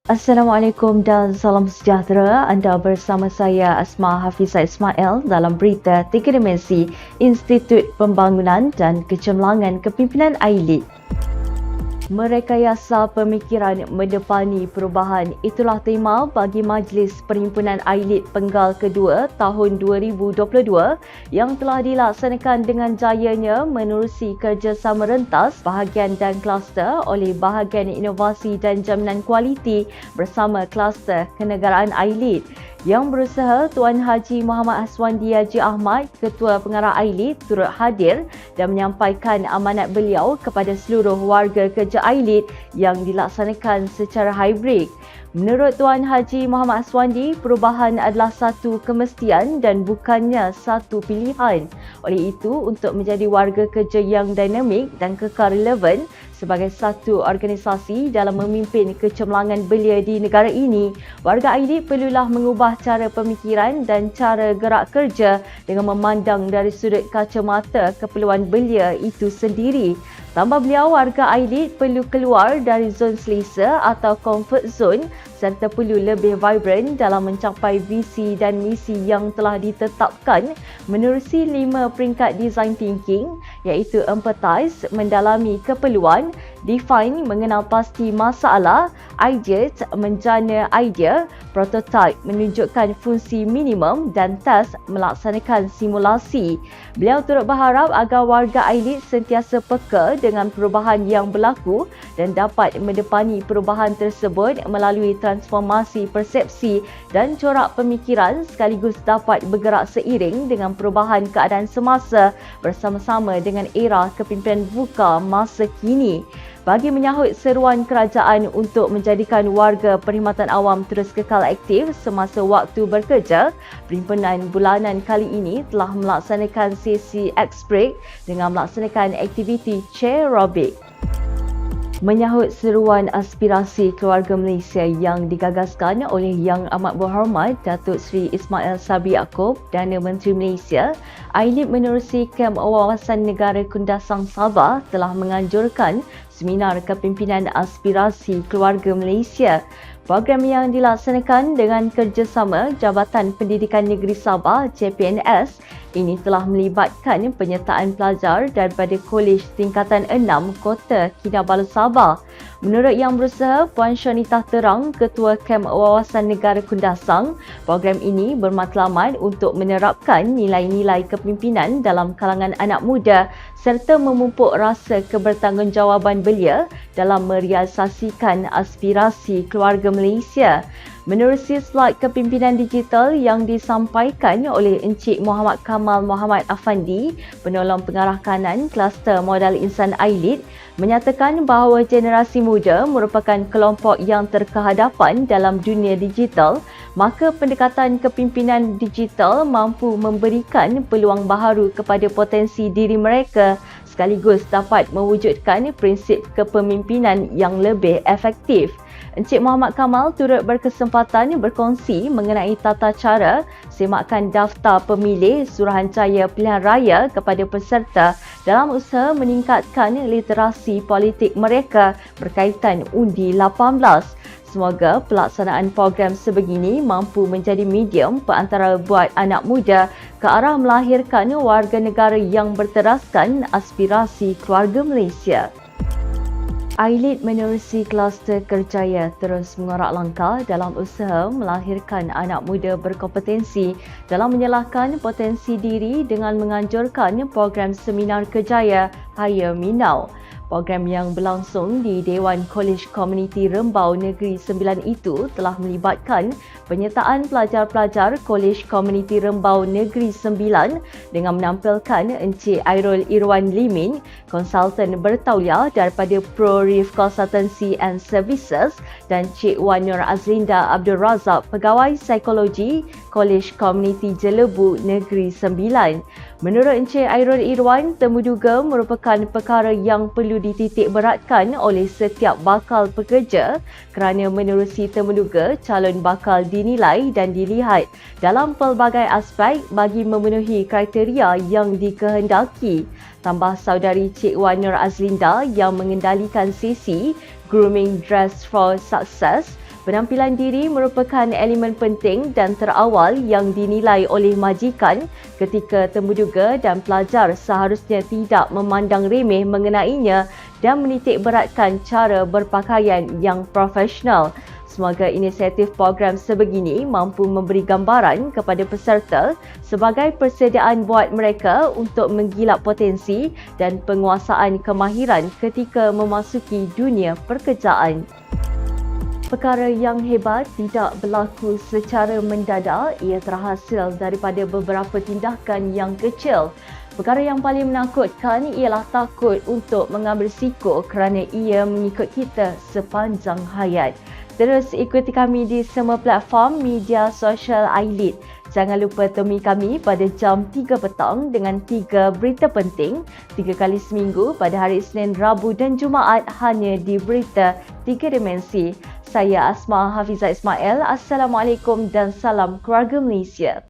Assalamualaikum dan salam sejahtera. Anda bersama saya Asma Hafizah Ismail dalam berita 3 Dimensi Institut Pembangunan dan Kecemerlangan Kepimpinan AILID. Merekayasa pemikiran mendepani perubahan, itulah tema bagi Majlis Perhimpunan AILID Penggal Kedua tahun 2022 yang telah dilaksanakan dengan jayanya menerusi kerjasama rentas bahagian dan kluster oleh Bahagian Inovasi dan Jaminan Kualiti bersama kluster kenegaraan AILID. Yang berusaha Tuan Haji Muhammad Haswandi Haji Ahmad, Ketua Pengarah AILID, turut hadir dan menyampaikan amanat beliau kepada seluruh warga kerja AILID yang dilaksanakan secara hybrid. Menurut Tuan Haji Muhammad Haswandi, perubahan adalah satu kemestian dan bukannya satu pilihan. Oleh itu, untuk menjadi warga kerja yang dinamik dan kekal relevan sebagai satu organisasi dalam memimpin kecemerlangan belia di negara ini, warga AILID perlulah mengubah cara pemikiran dan cara gerak kerja dengan memandang dari sudut kacamata keperluan belia itu sendiri. Tambah beliau, warga AILID perlu keluar dari zon selesa atau comfort zone serta perlu lebih vibrant dalam mencapai visi dan misi yang telah ditetapkan menerusi 5 peringkat design thinking, iaitu empathize, mendalami keperluan, define, mengenal pasti masalah, ideate, menjana idea, prototype, menunjukkan fungsi minimum dan test, melaksanakan simulasi. Beliau turut berharap agar warga AILID sentiasa peka dengan perubahan yang berlaku dan dapat mendepani perubahan tersebut melalui transformasi persepsi dan corak pemikiran sekaligus dapat bergerak seiring dengan perubahan keadaan semasa bersama-sama dengan era kepimpinan VUCA masa kini. Bagi menyahut seruan kerajaan untuk menjadikan warga perkhidmatan awam terus kekal aktif semasa waktu bekerja, perhimpunan bulanan kali ini telah melaksanakan sesi X-Break dengan melaksanakan aktiviti chair aerobic. Menyahut seruan aspirasi keluarga Malaysia yang digagaskan oleh Yang Amat Berhormat Datuk Seri Ismail Sabri Yaakob, Perdana Menteri Malaysia, AILID menerusi Kem Wawasan Negara Kundasang Sabah telah menganjurkan seminar kepimpinan aspirasi keluarga Malaysia. Program yang dilaksanakan dengan kerjasama Jabatan Pendidikan Negeri Sabah JPNS ini telah melibatkan penyertaan pelajar daripada Kolej Tingkatan 6 Kota Kinabalu Sabah. Menurut Yang Berusaha Puan Syanitah Terang, Ketua Kem Wawasan Negara Kundasang, program ini bermatlamat untuk menerapkan nilai-nilai kepimpinan dalam kalangan anak muda serta memupuk rasa kebertanggungjawabaan belia dalam merealisasikan aspirasi keluarga Malaysia. Menerusi slide kepimpinan digital yang disampaikan oleh Encik Muhammad Kamal Muhammad Afandi, Penolong Pengarah Kanan Kluster Modal Insan AILID, menyatakan bahawa generasi muda merupakan kelompok yang terkehadapan dalam dunia digital, maka pendekatan kepimpinan digital mampu memberikan peluang baharu kepada potensi diri mereka sekaligus dapat mewujudkan prinsip kepemimpinan yang lebih efektif. Encik Muhammad Kamal turut berkesempatan berkongsi mengenai tata cara semakan daftar pemilih Suruhanjaya Pilihan Raya kepada peserta dalam usaha meningkatkan literasi politik mereka berkaitan undi 18. Semoga pelaksanaan program sebegini mampu menjadi medium perantara buat anak muda ke arah melahirkan warga negara yang berteraskan aspirasi keluarga Malaysia. AILID menerusi kluster kerjaya terus mengorak langkah dalam usaha melahirkan anak muda berkompetensi dalam menyalahkan potensi diri dengan menganjurkan program seminar kerjaya Hire Me Now. Program yang berlangsung di Dewan Kolej Komuniti Rembau Negeri Sembilan itu telah melibatkan penyertaan pelajar-pelajar Kolej Komuniti Rembau Negeri Sembilan dengan menampilkan Encik Airul Irwan Limin, konsultan bertauliah daripada ProRif Consultancy and Services, dan Cik Wan Nur Azlinda Abdul Razak, pegawai psikologi Kolej Komuniti Jelebu Negeri Sembilan. Menurut Encik Airul Irwan, temuduga merupakan perkara yang perlu dititik beratkan oleh setiap bakal pekerja kerana menerusi temuduga calon bakal dinilai dan dilihat dalam pelbagai aspek bagi memenuhi kriteria yang dikehendaki. Tambah saudari Cik Wan Nur Azlinda yang mengendalikan sesi Grooming Dress for Success, penampilan diri merupakan elemen penting dan terawal yang dinilai oleh majikan ketika temuduga dan pelajar seharusnya tidak memandang remeh mengenainya dan menitik beratkan cara berpakaian yang profesional. Semoga inisiatif program sebegini mampu memberi gambaran kepada peserta sebagai persediaan buat mereka untuk menggilap potensi dan penguasaan kemahiran ketika memasuki dunia pekerjaan. Perkara yang hebat tidak berlaku secara mendadak, ia terhasil daripada beberapa tindakan yang kecil. Perkara yang paling menakutkan ialah takut untuk mengambil risiko kerana ia mengikut kita sepanjang hayat. Terus ikuti kami di semua platform media sosial Ailit. Jangan lupa temui kami pada jam 3 petang dengan 3 berita penting 3 kali seminggu pada hari Isnin, Rabu dan Jumaat hanya di Berita 3 Dimensi. Saya Asma Hafizah Ismail. Assalamualaikum dan salam keluarga Malaysia.